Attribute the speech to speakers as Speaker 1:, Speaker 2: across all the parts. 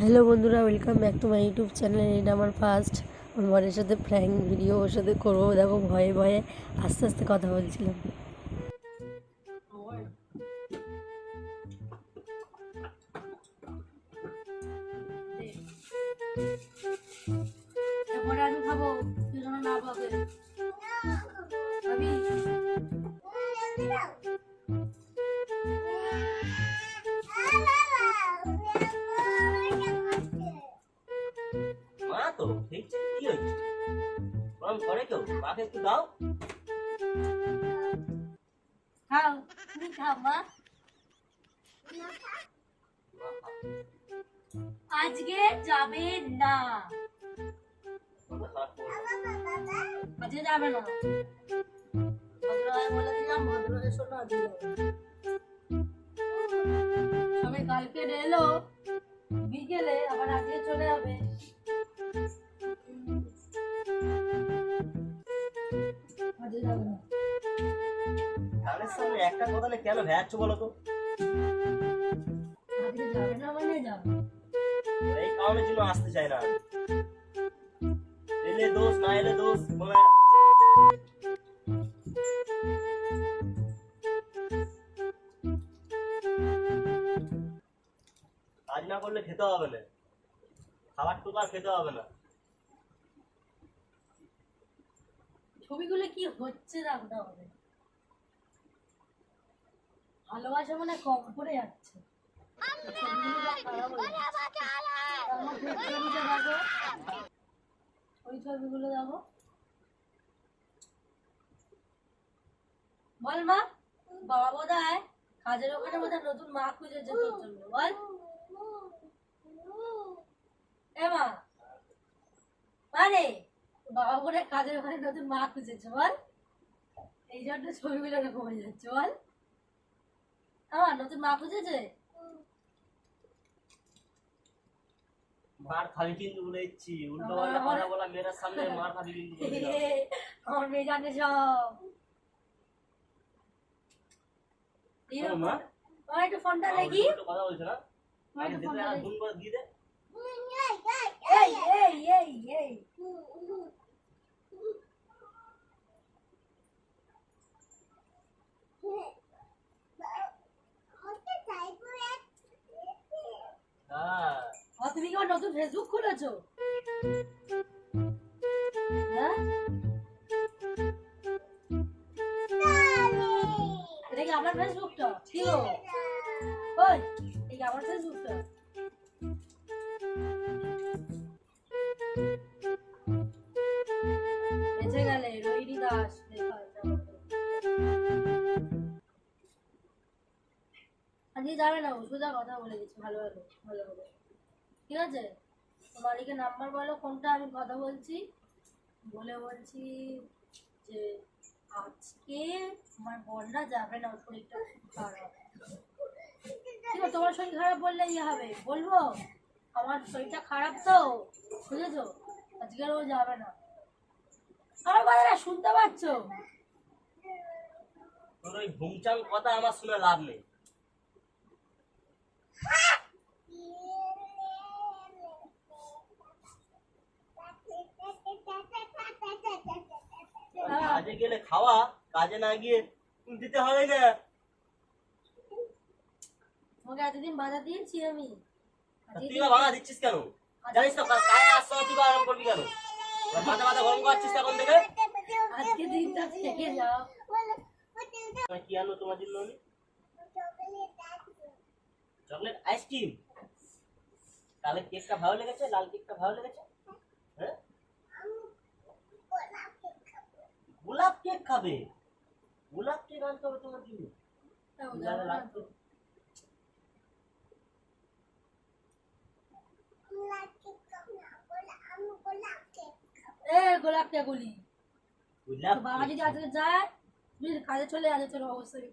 Speaker 1: Hello বন্ধুরা, welcome back to my YouTube channel. এটা আমার ফার্স্ট আমার বরের সাথে প্র্যাঙ্ক ভিডিও ওর সাথে করবো। দেখো ভয়ে ভয়ে আস্তে আস্তে কথা বলছিলাম। আমি খাবো, না পাবে
Speaker 2: মা তো ঠিক কি হয়েছে? গরম করে কেউ মাকে একটু দাও।
Speaker 1: খাও, তুমি খাও মা। আজকে যাবে না, আজকে যাবে না। বলে দিলাম ভদ্র এসো না, সবাই কালকে এলো বিকেলে, আবার আজকে চলে যাবে।
Speaker 2: কানের সামনে একটা কথা নেই, কেন ভ্যাচ্ছ বলো তো?
Speaker 1: আজকে যাবে না মানে যাবে,
Speaker 2: এই কারণের জন্য আসতে চাই না। এলে দোষ, না এলে দোষ। কাজ না করলে খেতে হবে না, খাবার টুকু আর খেতে হবে না।
Speaker 1: ছবিগুলো কি হচ্ছে রাখতে হবে, ভালোবাসা মানে কম করে যাচ্ছে। ওই ছবিগুলো দেখো। বল মা, বাবা বোধহয় কাজের ওখানে বোধহয় নতুন মা খুঁজেছে তোর জন্য। বল এ মা, মানে বাবা বোধহয় কাজের ওখানে নতুন মা খুঁজেছে। বল, এই জন্য ছবিগুলো এরকম হয়ে যাচ্ছে। বল আমার নতুন মা খুঁজেছে।
Speaker 2: মার খাবি কিন্তু বলে দিচ্ছি, উল্টো পাল্টা কথা বলা মেয়ের সামনে মার খাবি কিন্তু বলে দিলাম।
Speaker 1: আমার মেয়ে জানে সব।
Speaker 2: মা
Speaker 1: একটু ফোনটা দেখি,
Speaker 2: কথা বলছো না, আগে দিতে আর ফোন করে দিয়ে দে।
Speaker 1: এই এই এই এই তুমি কি নতুন ফেসবুক খুলেছো? হ্যাঁ, এটা কি আমার ফেসবুকটা ছিল? ওই এই আমার ফেসবুকটা। বেঁচে গেলে রোহিণী দাস আজকে যাবে না, সোজা কথা বলে দিচ্ছি। ভালো ভালো ভালো ভালো, ঠিক আছে? মালিকের নাম্বার বলো কোনটা, আমি কথা বলছি। বলছি যে আজকে আমার বোনরা যাবে না, শরীরটা খারাপ। ঠিক আছে, তোমার শরীর খারাপ বললে ইয়ে হবে, বলবো আমার শরীরটা খারাপ তো, বুঝেছো? আজকে ও যাবে না। আমার কথাটা শুনতে পাচ্ছ?
Speaker 2: তোর ওই ঘুমচাং কথা আমার শুনে লাভ নেই। কাজে গেলে খাওয়া, কাজে না গিয়ে দিতে হবে না।
Speaker 1: তোমাকে এতদিন বাধা দিয়েছি আমি।
Speaker 2: তুই বাধা দিচ্ছিস কেন? জানিস তো কাজ আসতে তুই আরাম করবি কেন? মাথা মাথা গরম করছিস এখন থেকে।
Speaker 1: আজকে দিনটা থেকে যাও।
Speaker 2: কি আনো তোমার জন্য? Chocolate ice cream. তাহলে কেকটা ভালো লেগেছে? লাল কেকটা ভালো লেগেছে? হ্যাঁ, গোলাপ কেক খাবে? গোলাপ কেক আনতে হবে তোমার জন্য?
Speaker 1: গোলাপ কেক গুলি বাবা যদি আজকে যায়, কাজে চলে আসে, চলো অবশ্যই।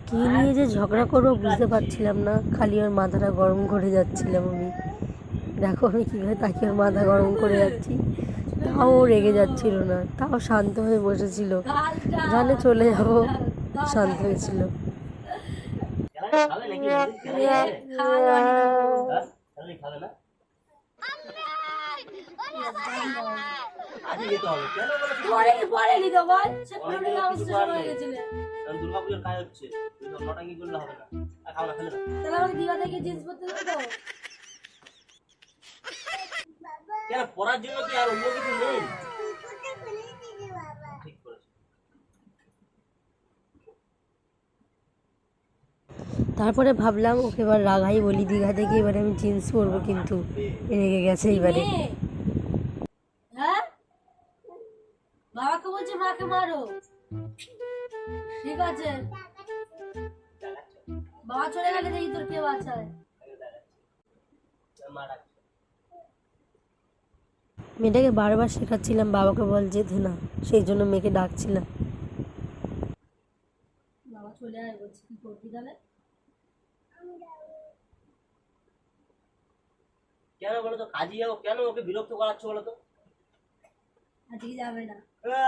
Speaker 1: কি নিয়ে যে ঝগড়া করবো বুঝতে পারছিলাম না, খালি ওর মাথাটা গরম করে যাচ্ছিলাম আমি। দেখো আমি কীভাবে তাকে ওর মাথা গরম করে যাচ্ছি, তাও রেগে যাচ্ছিল না, তাও শান্ত হয়ে বসেছিল, জানে চলে যাবো, শান্ত হয়েছিল।
Speaker 2: খাবে নাকি কেন খাবে?
Speaker 1: খাওয়া দাওয়া নিয়ে যাবো।
Speaker 2: হ্যাঁ তাহলে খাবে না আজকে যেতে হবে কেন বলো তো?
Speaker 1: পরে নিতে বল সে
Speaker 2: অনেক
Speaker 1: পুরোনো
Speaker 2: কিছু
Speaker 1: অবস্থা
Speaker 2: করার
Speaker 1: হয়ে
Speaker 2: নেই।
Speaker 1: গেছিলে।
Speaker 2: কারণ দুর্গাপুজোর কাজ হচ্ছে তুই তো নটাঙ্কি করলে হবে না আর খাও না ফেলে দাও।
Speaker 1: তাহলে আমাকে দিঘা থেকে জিন্স পরতে দেবে তো?
Speaker 2: কেন পড়ার জন্য কি আর অন্য কিছু নেই ঠিক করেছে
Speaker 3: তারপরে ভাবলাম ওকে এবার রাগাই বলি, দীঘা থেকে এবারে আমি জিন্স পরবো, কিন্তু রেগে গেছে এবারে।
Speaker 1: মেয়ে, হ্যাঁ বাবাকে বলছে মাকে মারো, ঠিক আছে বাবা চলে গেলে দেখি তোর কে বাঁচায়।
Speaker 2: মা ডাকছে
Speaker 3: মেয়েটাকে বারবার শেখাচ্ছিলাম বাবাকে বল যেতে না, সেই জন্য মেয়েকে ডাকছিলাম।
Speaker 1: বাবা চলে আয় বলছি, কি করবি তাহলে?
Speaker 2: কেন বলো তো কাজে যাবো কেন ওকে বিরক্ত করাচ্ছ বলো তো
Speaker 1: আজকে যাবে না।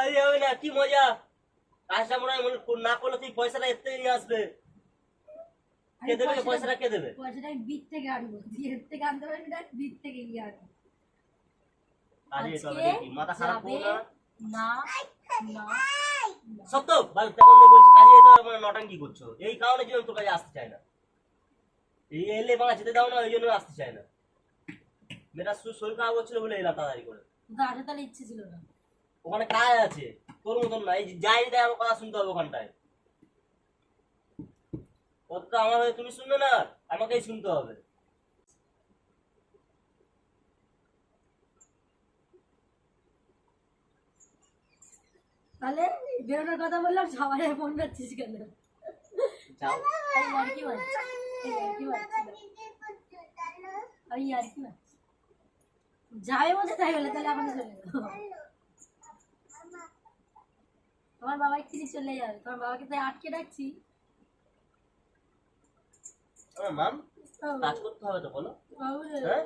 Speaker 2: এই হবে না কি মজা কাজটা মনে হয় না করলে তুই পয়সাটা এর থেকে নিয়ে আসবে কে দেবে পয়সাটা কে দেবে
Speaker 1: পয়সাটা আমি বিট থেকে আনবো, এর থেকে আনতে পারবি না, বিট থেকে গিয়ে আনবো।
Speaker 2: কাজে যেতে হবে
Speaker 1: আজকে
Speaker 2: দেখি মাথা খারাপ করো
Speaker 1: যাবে
Speaker 2: না
Speaker 1: না, না,
Speaker 2: সত্য ভাই তখন বলছি কাজে যেতে হবে মানে নটাঙ্কি করছো এই কারণে জন্য তোর কাছে আসতে চায় না এই এলে বাংলা যেতে দাও না ওই জন্য আসতে চায় না মেয়েটা শরীর খারাপ হচ্ছিল বলে এলাম তাড়াতাড়ি করে
Speaker 1: তো আসে তাহলে ইচ্ছে ছিল না।
Speaker 2: ওখানে কাজ আছে তোর মতন না এই যে যাই তাই আমার কথা শুনতে হবে ওখানটায় কতটা আমার হয়ে তুমি শুনবে না আমাকেই শুনতে হবে
Speaker 1: তাহলে বেরোনোর কথা বললাম, সবাই ফোন করছিস কেন?
Speaker 2: যাও
Speaker 1: আমি আর কি মারছি, আমি আর কি মারছি, যাবে বলছে তাই বলে, তাহলে এখন চলে যাবো। তোমার বাবা এক্ষুনি চলে যাবে, তোমার বাবাকে তাই আটকে রাখছি।
Speaker 2: আমার মাম কাজ করতে হবে তো বলো
Speaker 1: বাবু
Speaker 2: হ্যাঁ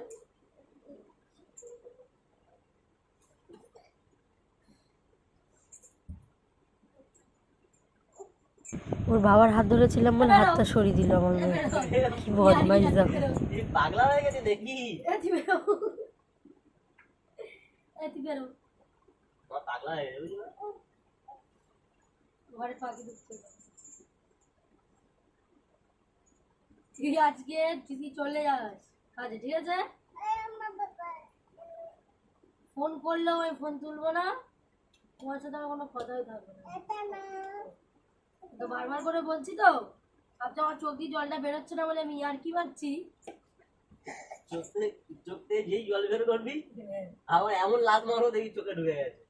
Speaker 3: ওর বাবার হাত ধরেছিলাম বলে হাতটা সরিয়ে দিল আমার মেয়ে। কি বদমাইশ দেখো।
Speaker 2: এই পাগলা হয়ে গেছে দেখি মা পাগলা হয়ে গেছে বুঝলি?
Speaker 1: ঘরে পাখি ঢুকছে। তুই আজকে তুই চলে যাস কাজে, ঠিক আছে? ফোন করলেও আমি ফোন তুলবো না, তোমার সাথে আমার কোনো কথাই থাকবে না। তো বারবার করে বলছি তো, ভাবছো আমার চোখ দিয়ে জলটা বেরোচ্ছে না বলে আমি আর কি মারছি।
Speaker 2: চোখ থেকে যেই জল বের করবি আবার এমন লাত মারো দেখি চোখে ঢুকে গেছে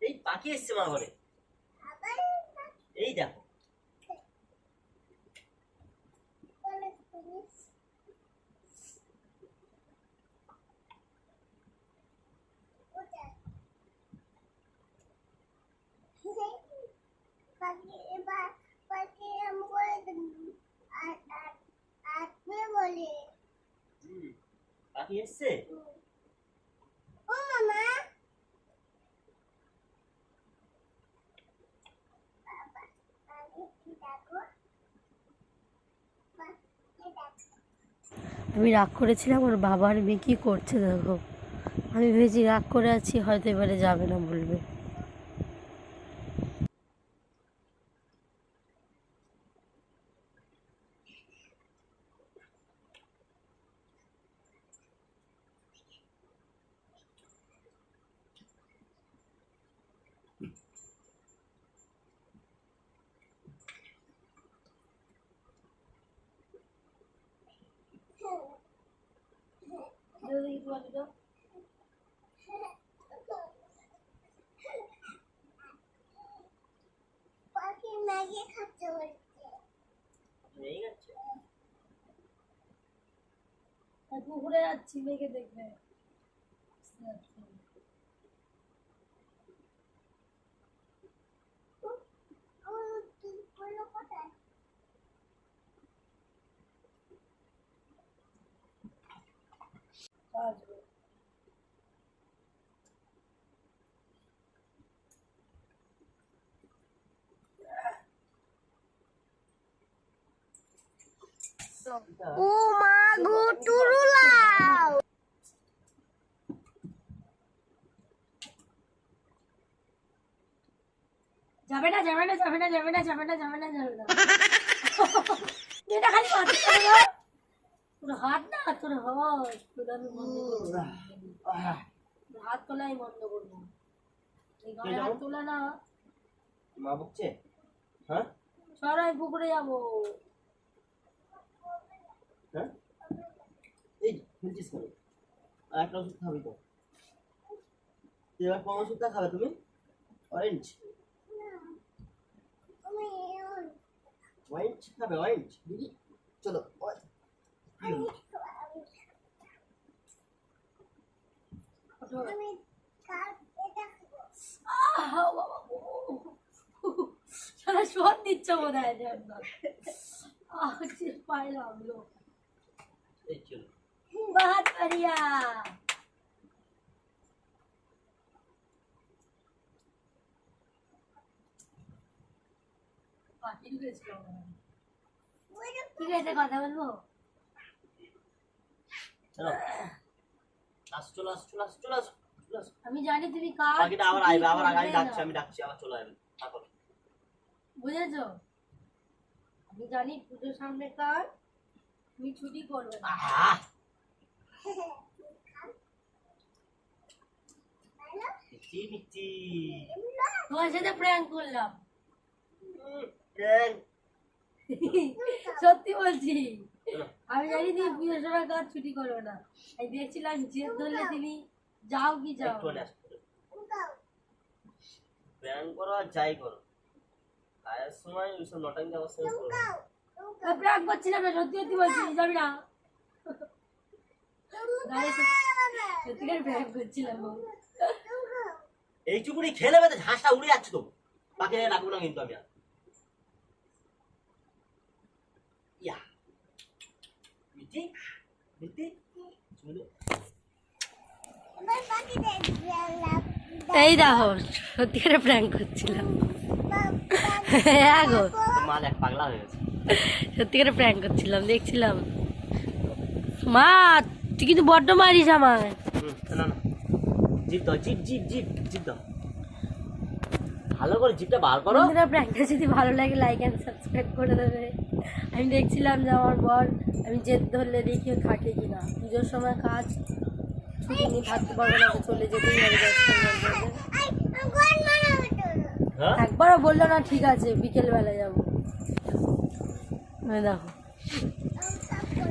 Speaker 2: এই পাখি এসছে মা ঘরে এই দেখো পাখি এসছে
Speaker 3: আমি রাগ করেছিলাম, ওর বাবা আর মেয়ে কি করছে দেখো। আমি ভেবেছি রাগ করে আছি, হয়তো এবারে যাবে না বলবে।
Speaker 1: দেখি তোমার দিকে।
Speaker 2: এই যাচ্ছে
Speaker 1: আমি পুকুরে যাচ্ছি, মেয়েকে দেখবে। কাজবে।
Speaker 3: ও মা গো টুরুলাও।
Speaker 1: যাবে না যাবে না যাবে না যাবে না যাবে না যাবে না যাবে না এটা খালি হাত করে না তোর হাত না তোর হাত তোর আমি বন্ধ করবো তোর হাত তোলাই বন্ধ করবো এই গায়ে হাত তোলা না
Speaker 2: মা বকছে হ্যাঁ
Speaker 1: সরাই পুকুরে যাবো
Speaker 2: হ্যাঁ এই খেলছিস কেন আর একটা ওষুধ খাবি তো এবার কোন ওষুধটা খাবে তুমি অরেঞ্জ অরেঞ্জ খাবে অরেঞ্জ দিদি চলো
Speaker 1: সারা শোধ দিচ্ছ বোধ হয় পাইলাম লোক
Speaker 2: এই চলো
Speaker 1: बहुत बढ़िया ঠিক আছে কথা বলবো
Speaker 2: চলো চলো চলো চলো চলো
Speaker 1: আমি জানি তুমি কাজ
Speaker 2: বাকিটা আবার আইবে আবার আগাই ডাকছি আমি ডাকছি আবার চলে আসবে তারপর
Speaker 1: বুঝেছো আমি জানি পুজোর সামনে কাজ তুমি ছুটি করবে না
Speaker 2: মিষ্টি মিষ্টি
Speaker 1: তোমার সাথে প্র্যাঙ্ক করলাম
Speaker 2: প্র্যাঙ্ক
Speaker 1: সত্যি বলছি আমি জানি তুমি পুজোর সময় কাজ ছুটি করবে না আমি দেখছিলাম জেদ ধরলে তুমি যাও কি যাও
Speaker 2: প্র্যাঙ্ক করো আর যাই করো কাজের সময় ওইসব নটাঙ্গি অবস্থা করো
Speaker 1: প্র্যাঙ্ক করছিলাম না সত্যি সত্যি বলছি যাবি না সত্যিকার প্র্যাঙ্ক করছিলাম
Speaker 2: এইটুকুনি খেলে বেঁধে ঝাঁসটা উড়ে যাচ্ছে তো বাকি রাখবো না কিন্তু আমি আর ইয়া মিষ্টি মিষ্টি চলো
Speaker 3: এই দেখো সত্যিকারে প্র্যাঙ্ক করছিলাম হ্যাঁ গো
Speaker 2: মাল এক পাগলা হয়ে গেছে
Speaker 3: সত্যিকারে প্র্যাঙ্ক করছিলাম দেখছিলাম মা তুই কিন্তু বড্ড মারিস আমায়
Speaker 2: না না জিপ দাও জিপ জিপ জিপ জিপ দাও ভালো করে জিপটা বার করো
Speaker 3: বন্ধুরা প্র্যাঙ্কটা যদি ভালো লাগে লাইক অ্যান্ড সাবস্ক্রাইব করে দেবে আমি দেখছিলাম যে আমার বর আমি জেদ ধরলে দেখি থাকে কিনা পুজোর সময় কাজ ছুটি নিয়ে থাকতে পারবে না তো চলে যেতেই হবে
Speaker 2: হ্যাঁ
Speaker 3: একবারও বললো না ঠিক আছে বিকেলবেলা যাবো দেখো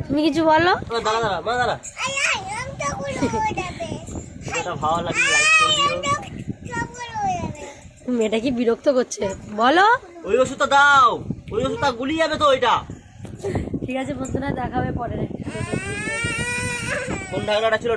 Speaker 3: তুমি কিছু বলো
Speaker 2: দাঁড়া দাঁড়া মা দাঁড়া এটা ভালো লাগে লাইক করে দিও
Speaker 3: মেয়েটা কি বিরক্ত করছে বলো
Speaker 2: ওই ওষুধটা দাও ওই ওষুধটা গুলিয়ে যাবে তো ওইটা
Speaker 3: ঠিক আছে বন্ধুরা দেখাবে পরে
Speaker 2: কোন ঢাকনাটা ছিল